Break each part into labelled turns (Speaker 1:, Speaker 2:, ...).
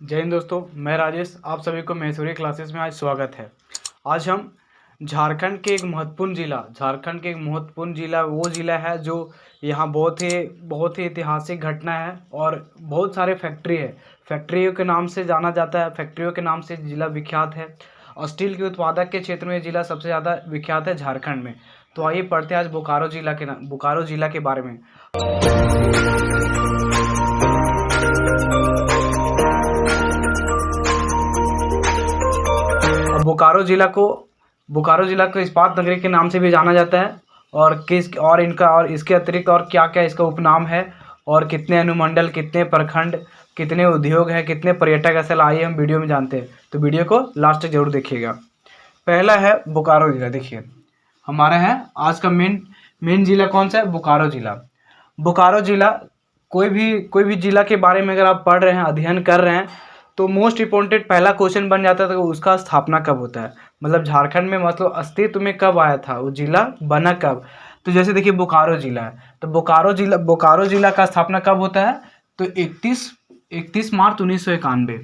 Speaker 1: जय हिंद दोस्तों, मैं राजेश। आप सभी को महेश्वरी क्लासेस में आज स्वागत है। आज हम झारखंड के एक महत्वपूर्ण जिला वो ज़िला है जो यहाँ बहुत ही ऐतिहासिक घटना है और बहुत सारे फैक्ट्री है। फैक्ट्रियों के नाम से जाना जाता है, फैक्ट्रियों के नाम से ज़िला विख्यात है और स्टील के उत्पादक के क्षेत्र में ये ज़िला सबसे ज़्यादा विख्यात है झारखंड में। तो आइए पढ़ते हैं आज बोकारो ज़िला के बारे में। बोकारो जिला को इस्पात नगरी के नाम से भी जाना जाता है और इसके अतिरिक्त और क्या क्या इसका उपनाम है और कितने अनुमंडल, कितने प्रखंड, कितने उद्योग हैं, कितने पर्यटक स्थल, आइए हम वीडियो में जानते हैं। तो वीडियो को लास्ट तक जरूर देखिएगा। पहला है बोकारो जिला। देखिए हमारा है आज का मेन जिला कौन सा है? बोकारो जिला कोई भी जिला के बारे में अगर आप पढ़ रहे हैं, अध्ययन कर रहे हैं, तो मोस्ट इम्पोर्टेंट पहला क्वेश्चन बन जाता है तो उसका स्थापना कब होता है, मतलब झारखंड में मतलब अस्तित्व में कब आया था, वो जिला बना कब। तो जैसे देखिए बोकारो जिला है, तो बोकारो जिला का स्थापना कब होता है? तो 31 मार्च 1991।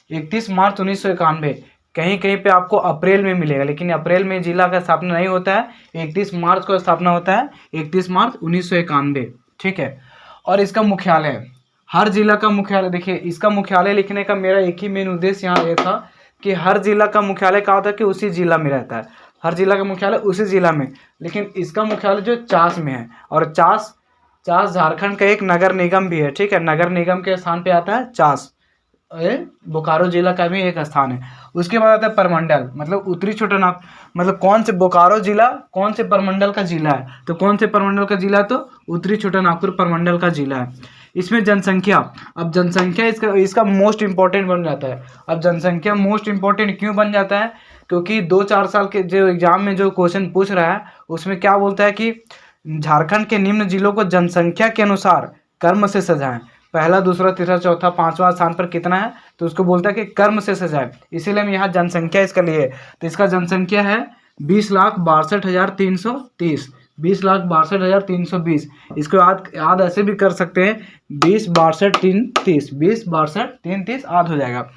Speaker 1: 31 मार्च 1991। कहीं कहीं पे आपको अप्रैल में मिलेगा, लेकिन अप्रैल में जिला का स्थापना नहीं होता है। 31 मार्च को स्थापना होता है, 31 मार्च 1991। ठीक है। और इसका मुख्यालय, हर जिला का मुख्यालय, देखिए इसका मुख्यालय लिखने का मेरा एक ही मेन उद्देश्य यहाँ ये था कि हर जिला का मुख्यालय क्या होता है कि उसी जिला में रहता है, हर जिला का मुख्यालय उसी जिला में। लेकिन इसका मुख्यालय जो चास में है, और चास झारखंड का एक नगर निगम भी है। ठीक है, नगर निगम के स्थान पे आता है चास। बोकारो जिला का भी एक स्थान है। उसके बाद आता है परमंडल, मतलब उत्तरी छोटानागपुर, मतलब कौन से बोकारो जिला कौन से परमंडल का जिला है? तो कौन से परमंडल का जिला? तो उत्तरी छोटानागपुर परमंडल का जिला है। इसमें जनसंख्या, अब जनसंख्या इसका मोस्ट इंपॉर्टेंट बन जाता है। अब जनसंख्या मोस्ट इंपॉर्टेंट क्यों बन जाता है? क्योंकि 2-4 साल के जो एग्जाम में जो क्वेश्चन पूछ रहा है उसमें क्या बोलता है कि झारखंड के निम्न जिलों को जनसंख्या के अनुसार कर्म से सजाएं। पहला, दूसरा, तीसरा, चौथा, 5वां स्थान पर कितना है? तो उसको बोलता है कि कर्म से सजाए, इसीलिए हम यहाँ जनसंख्या इसका लिए। तो इसका जनसंख्या है 20,62,330, 20,62,320। इसको याद ऐसे भी कर सकते हैं, 20,62,330, 20,62,330 याद हो जाएगा।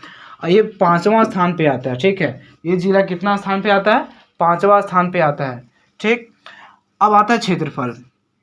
Speaker 1: ये 5वां स्थान पे आता है। ठीक है, ये जिला कितना स्थान पे आता है? 5वां स्थान पे आता है। ठीक। अब आता है क्षेत्रफल।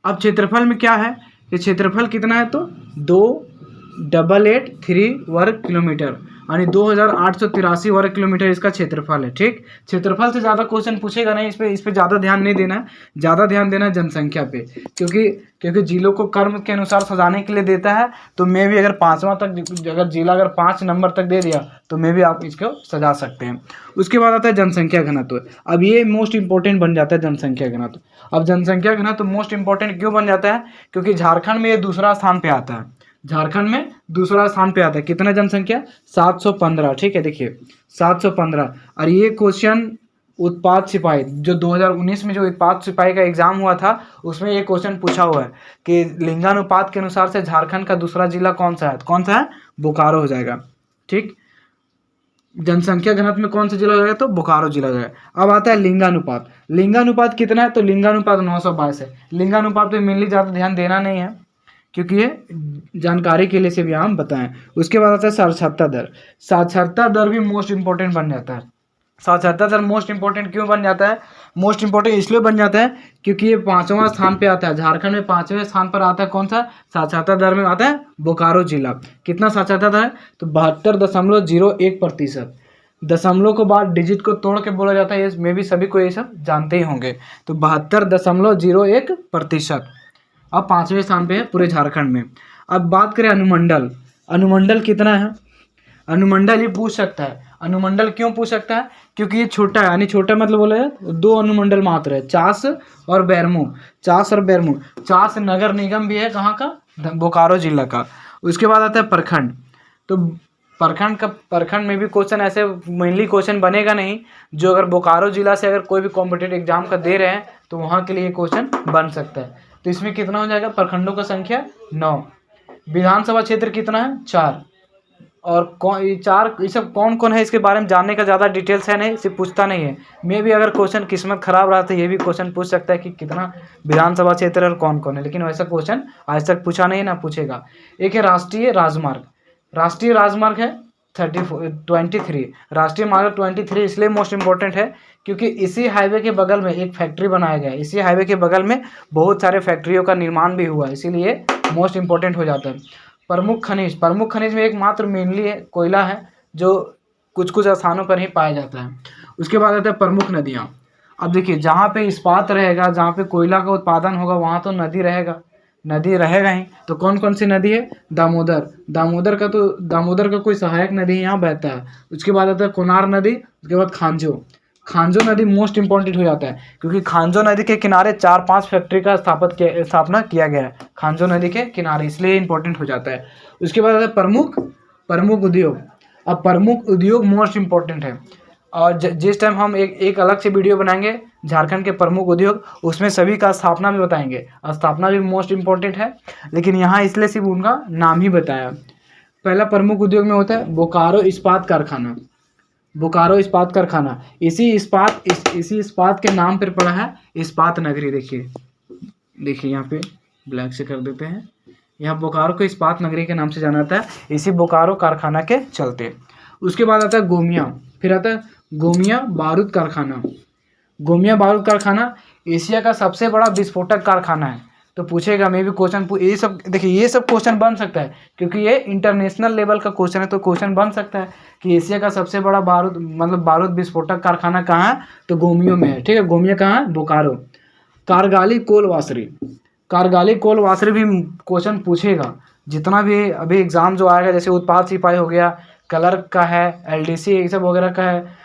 Speaker 1: अब क्षेत्रफल में क्या है? ये क्षेत्रफल कितना है? तो 2,883 वर्ग किलोमीटर, यानी 2,883 वर्ग किलोमीटर इसका क्षेत्रफल है। ठीक, क्षेत्रफल से ज़्यादा क्वेश्चन पूछेगा नहीं, इस पे ज़्यादा ध्यान नहीं देना है, ज़्यादा ध्यान देना है जनसंख्या पे, क्योंकि जिलों को कर्म के अनुसार सजाने के लिए देता है। तो मैं भी अगर 5वां तक, अगर जिला अगर 5 नंबर तक दे दिया तो मैं भी आप इसको सजा सकते हैं। उसके बाद आता है जनसंख्या घनत्व। अब ये मोस्ट इंपॉर्टेंट बन जाता है जनसंख्या घनत्व। अब जनसंख्या घनत्व मोस्ट इंपॉर्टेंट क्यों बन जाता है? क्योंकि झारखंड में ये दूसरा स्थान पे आता है, झारखंड में दूसरा स्थान पे आता है। कितना जनसंख्या? 715। ठीक है, देखिए 715। और ये क्वेश्चन उत्पाद सिपाही, जो 2019 में जो उत्पाद सिपाही का एग्जाम हुआ था उसमें ये क्वेश्चन पूछा हुआ है कि लिंगानुपात के अनुसार से झारखंड का दूसरा जिला कौन सा है? कौन सा है? बोकारो हो जाएगा। ठीक, जनसंख्या घनत्व में कौन सा जिला हो जाएगा? तो बोकारो जिला हो जाएगा। अब आता है लिंगानुपात। लिंगानुपात कितना है? तो लिंगानुपात 922 है। लिंगानुपात पे मेनली ज़्यादा ध्यान देना नहीं है, क्योंकि ये जानकारी के लिए से भी हम बताएं। उसके बाद आता है साक्षरता दर। साक्षरता दर भी मोस्ट इंपॉर्टेंट बन जाता है। साक्षरता दर मोस्ट इंपॉर्टेंट क्यों बन जाता है? मोस्ट इंपॉर्टेंट इसलिए बन जाता है क्योंकि ये 5वां स्थान पे आता है। झारखंड में 5वें स्थान पर आता है कौन सा? साक्षरता दर में आता है बोकारो जिला। कितना साक्षरता दर है? तो 72.01%। दशमलव को बाद डिजिट को तोड़ के बोला जाता है, ये मे भी सभी को ये सब जानते ही होंगे। तो 72.01%। अब 5वें स्थान पे है पूरे झारखंड में। अब बात करें अनुमंडल। अनुमंडल कितना है? अनुमंडल ही पूछ सकता है। अनुमंडल क्यों पूछ सकता है? क्योंकि ये छोटा है, यानी छोटा मतलब बोले 2 अनुमंडल मात्र है, चास और बैरमू। चास नगर निगम भी है, कहाँ का? बोकारो जिला का। उसके बाद आता है प्रखंड। तो प्रखंड में भी क्वेश्चन ऐसे मेनली क्वेश्चन बनेगा नहीं, जो अगर बोकारो जिला से अगर कोई भी कॉम्पिटेटिव एग्जाम का दे रहे हैं तो वहाँ के लिए क्वेश्चन बन सकता है। तो इसमें कितना हो जाएगा? प्रखंडों का संख्या 9। विधानसभा क्षेत्र कितना है? 4। और ये सब कौन कौन है इसके बारे में जानने का ज़्यादा डिटेल्स है नहीं, सिर्फ पूछता नहीं है। मैं भी अगर क्वेश्चन किस्मत खराब रहा तो ये भी क्वेश्चन पूछ सकता है कि कितना विधानसभा क्षेत्र और कौन कौन है, लेकिन वैसा क्वेश्चन आज तक पूछा नहीं, ना पूछेगा। एक है राष्ट्रीय राजमार्ग। राष्ट्रीय राजमार्ग है 23 राष्ट्रीय मार्ग 23 इसलिए मोस्ट इम्पोर्टेंट है क्योंकि इसी हाईवे के बगल में एक फैक्ट्री बनाया गया है। इसी हाईवे के बगल में बहुत सारे फैक्ट्रियों का निर्माण भी हुआ है, इसीलिए मोस्ट इम्पोर्टेंट हो जाता है। प्रमुख खनिज में एकमात्र मेनली है कोयला है, जो कुछ कुछ स्थानों पर ही पाया जाता है। उसके बाद आता है प्रमुख नदियाँ। अब देखिए, जहाँ पे इस्पात रहेगा, जहाँ पे कोयला का उत्पादन होगा, वहाँ तो नदी रहेगा ही। तो कौन कौन सी नदी है? दामोदर का कोई सहायक नदी यहाँ बहता है। उसके बाद आता है कोनार नदी, उसके बाद खांजो नदी मोस्ट इंपॉर्टेंट हो जाता है क्योंकि खांजो नदी के किनारे 4-5 फैक्ट्री का स्थापना किया गया है खांजो नदी के किनारे, इसलिए इंपॉर्टेंट हो जाता है। उसके बाद आता है प्रमुख उद्योग। अब प्रमुख उद्योग मोस्ट इम्पोर्टेंट है, और जिस टाइम हम एक अलग से वीडियो बनाएंगे झारखंड के प्रमुख उद्योग, उसमें सभी का स्थापना भी बताएंगे। स्थापना भी मोस्ट इम्पोर्टेंट है, लेकिन यहाँ इसलिए सिर्फ उनका नाम ही बताया। पहला प्रमुख उद्योग में होता है बोकारो इस्पात कारखाना। इसी इस्पात के नाम पर पड़ा है इस्पात नगरी। देखिए यहाँ पे ब्लैक से कर देते हैं, यहाँ बोकारो को इस्पात नगरी के नाम से जाना जाता है, इसी बोकारो कारखाना के चलते। उसके बाद आता है गोमिया, फिर आता है गोमिया बारूद कारखाना एशिया का सबसे बड़ा विस्फोटक कारखाना है। तो पूछेगा, मैं भी क्वेश्चन ये सब देखिए, ये सब क्वेश्चन बन सकता है क्योंकि ये इंटरनेशनल लेवल का क्वेश्चन है, तो क्वेश्चन बन सकता है कि एशिया का सबसे बड़ा बारूद विस्फोटक कारखाना कहाँ है? तो गोमियो में है। ठीक है, गोमिया कहाँ है? बोकारो। कारगाली कोल वासरी भी क्वेश्चन पूछेगा। जितना भी अभी एग्जाम जो आएगा, जैसे उत्पाद सिपाही हो गया, क्लर्क का है, LDC ये सब वगैरह का है,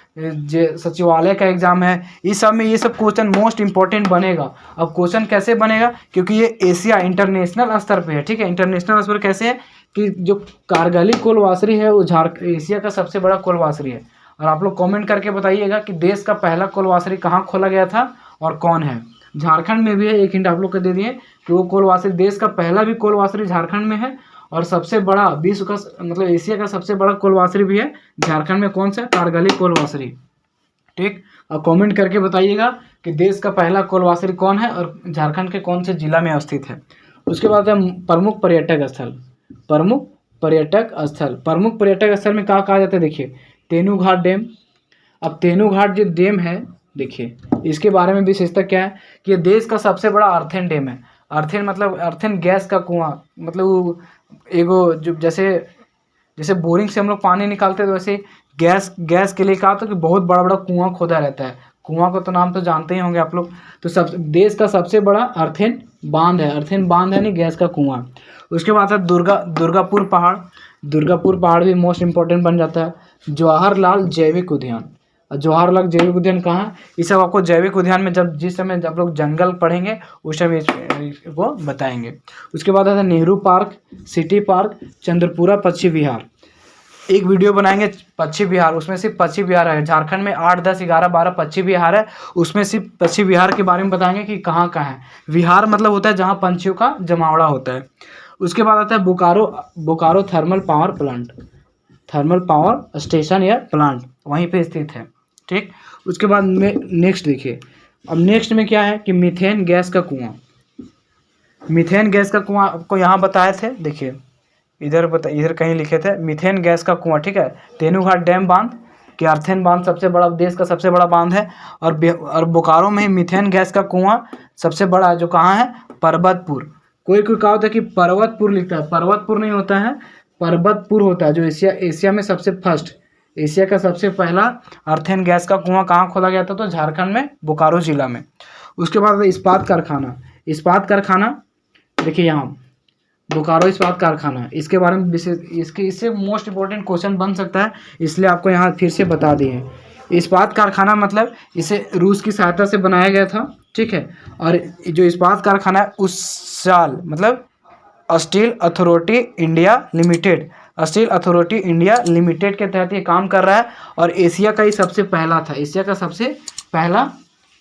Speaker 1: सचिवालय का एग्जाम है, इस सब में ये सब क्वेश्चन मोस्ट इंपॉर्टेंट बनेगा। अब क्वेश्चन कैसे बनेगा? क्योंकि ये एशिया इंटरनेशनल स्तर पे है। ठीक है, इंटरनेशनल स्तर कैसे है कि जो कारगिली कोलवासरी है वो एशिया का सबसे बड़ा कोलवासरी है। और आप लोग कमेंट करके बताइएगा कि देश का पहला कोलवासरी कहाँ खोला गया था और कौन है। झारखंड में भी है, एक हिंट आप लोग को दे दिए कि वो कोलवासरी, देश का पहला भी कोलवासरी झारखंड में है, और सबसे बड़ा विश्व का एशिया का सबसे बड़ा कोलवासरी भी है झारखंड में। कौन सा? कारगिली कोलवासरी। ठीक, अब कमेंट करके बताइएगा कि देश का पहला कोलवासरी कौन है और झारखंड के कौन से जिला में अवस्थित है। उसके बाद है प्रमुख पर्यटक स्थल में क्या कहा जाता है? देखिए, तेनूघाट डैम। अब तेनूघाट जो डैम है, देखिए इसके बारे में विशेषता क्या है कि ये देश का सबसे बड़ा अर्थेन डैम है। अर्थेन गैस का कुआं, मतलब एगो जो जैसे बोरिंग से हम लोग पानी निकालते हैं, तो वैसे गैस के लिए कहा तो कि बहुत बड़ा कुआं खोदा रहता है। कुआं का तो नाम तो जानते ही होंगे आप लोग। तो देश का सबसे बड़ा अर्थेन बांध है यानी गैस का कुआं। उसके बाद है दुर्गापुर पहाड़ भी मोस्ट इम्पोर्टेंट बन जाता है। जवाहरलाल जैविक उद्यान कहाँ है? ये सब आपको जैविक उद्यान में जिस समय जब लोग जंगल पढ़ेंगे उस समय वो बताएंगे। उसके बाद आता है Nehru park, city park, Chandrapura पक्षी विहार। एक वीडियो बनाएंगे पक्षी विहार, उसमें सिर्फ पक्षी विहार है। झारखंड में 8, 10, 11, 12 पक्षी विहार है, उसमें सिर्फ पक्षी विहार के बारे में बताएंगे कि कहाँ है। विहार मतलब होता है जहाँ पंछियों का जमावड़ा होता है। उसके बाद आता है बोकारो थर्मल पावर स्टेशन या प्लांट, वहीं पे स्थित है। ठीक, उसके बाद में नेक्स्ट देखिए, अब नेक्स्ट में क्या है कि मीथेन गैस का कुआं आपको यहाँ बताए थे। देखिए इधर कहीं लिखे थे मीथेन गैस का कुआं। ठीक है, तेनूघाट डैम बांध कि अर्थेन बांध सबसे बड़ा, देश का सबसे बड़ा बांध है, और बोकारो में मीथेन गैस का कुआं सबसे बड़ा है, जो कहाँ है? पर्वतपुर। कोई कहा होता है कि पर्वतपुर लिखता है, पर्वतपुर नहीं होता है, पर्वतपुर होता है। जो एशिया में एशिया का सबसे पहला अर्थेन गैस का कुआं कहाँ खोला गया था? तो झारखंड में बोकारो जिला में। उसके बाद इस्पात कारखाना देखिए यहाँ बोकारो इस्पात कारखाना, इसके बारे में विशेष इससे मोस्ट इम्पोर्टेंट क्वेश्चन बन सकता है, इसलिए आपको यहाँ फिर से बता दिए। इस्पात कारखाना मतलब इसे रूस की सहायता से बनाया गया था। ठीक है, और जो इस्पात कारखाना है उस साल मतलब स्टील अथॉरिटी इंडिया लिमिटेड के तहत ये काम कर रहा है, और एशिया का ही सबसे पहला था। एशिया का सबसे पहला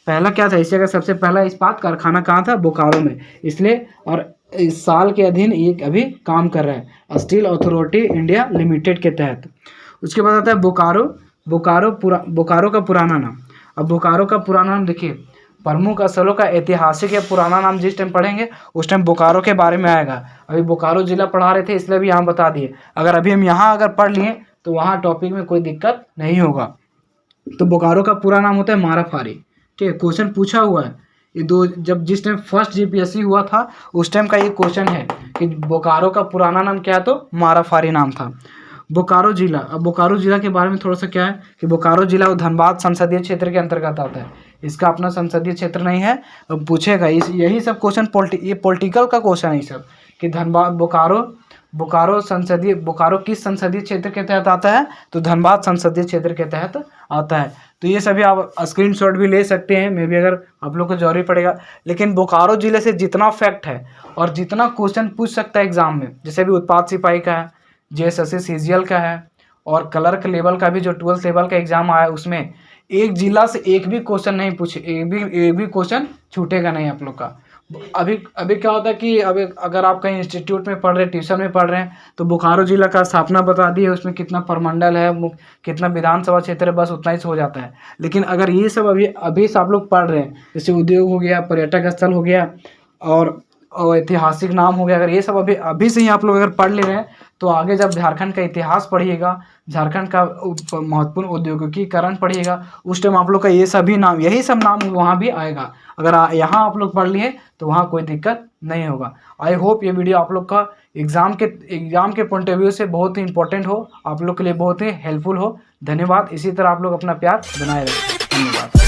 Speaker 1: क्या था? एशिया का सबसे पहला इस्पात कारखाना कहाँ था? बोकारो में। इसलिए और इस साल के अधीन ये अभी काम कर रहा है, स्टील अथॉरिटी इंडिया लिमिटेड के तहत। उसके बाद आता है बोकारो का पुराना नाम। अब बोकारो का पुराना नाम देखिए, प्रमुख स्थलों का ऐतिहासिक या पुराना नाम जिस टाइम पढ़ेंगे उस टाइम बोकारो के बारे में आएगा। अभी बोकारो जिला पढ़ा रहे थे, इसलिए भी यहाँ बता दिए। अगर अभी हम यहाँ पढ़ लिए तो वहाँ टॉपिक में कोई दिक्कत नहीं होगा। तो बोकारो का पूरा नाम होता है माराफारी। ठीक है, क्वेश्चन पूछा हुआ है ये दो, जब जिस टाइम फर्स्ट जीपीएससी हुआ था उस टाइम का ये क्वेश्चन है कि बोकारो का पुराना नाम क्या है, तो माराफारी नाम था। बोकारो जिला, अब बोकारो जिला के बारे में थोड़ा सा क्या है कि बोकारो जिला वो धनबाद संसदीय क्षेत्र के अंतर्गत आता है। इसका अपना संसदीय क्षेत्र नहीं है। अब पूछेगा यही सब क्वेश्चन ये पॉलिटिकल का क्वेश्चन है ये सब, कि धनबाद बोकारो किस संसदीय क्षेत्र के तहत आता है, तो धनबाद संसदीय क्षेत्र के तहत आता है। तो ये सभी आप स्क्रीनशॉट भी ले सकते हैं, मे बी अगर आप लोग को जरूरी पड़ेगा। लेकिन बोकारो जिले से जितना फैक्ट है और जितना क्वेश्चन पूछ सकता है एग्जाम में, जैसे भी उत्पाद सिपाही का है, जेएसएससी सीजीएल का है, और क्लर्क लेवल का भी जो 12th लेवल का एग्जाम आया उसमें एक जिला से एक भी क्वेश्चन नहीं पूछे, एक भी क्वेश्चन छूटेगा नहीं आप लोग का। अभी क्या होता है कि अभी अगर आप कहीं इंस्टीट्यूट में पढ़ रहे हैं, ट्यूशन में पढ़ रहे हैं, तो बोकारो जिला का स्थापना बता दी है, उसमें कितना प्रमंडल है, कितना विधानसभा क्षेत्र है, बस उतना ही से हो जाता है। लेकिन अगर ये सब अभी से आप लोग पढ़ रहे हैं, जैसे उद्योग हो गया, पर्यटक स्थल हो गया, और ऐतिहासिक नाम हो गया, अगर ये सब अभी से ही आप लोग अगर पढ़ ले रहे हैं, तो आगे जब झारखंड का इतिहास पढ़िएगा, झारखंड का महत्वपूर्ण औद्योगिकीकरण पढ़िएगा, उस टाइम आप लोग का ये सभी नाम, यही सब नाम वहाँ भी आएगा। अगर यहाँ आप लोग पढ़ लिए तो वहाँ कोई दिक्कत नहीं होगा। आई होप ये वीडियो आप लोग का एग्जाम के पॉइंट ऑफ व्यू से बहुत ही इंपॉर्टेंट हो, आप लोग के लिए बहुत ही हेल्पफुल हो। धन्यवाद। इसी तरह आप लोग अपना प्यार बनाए रखें। धन्यवाद।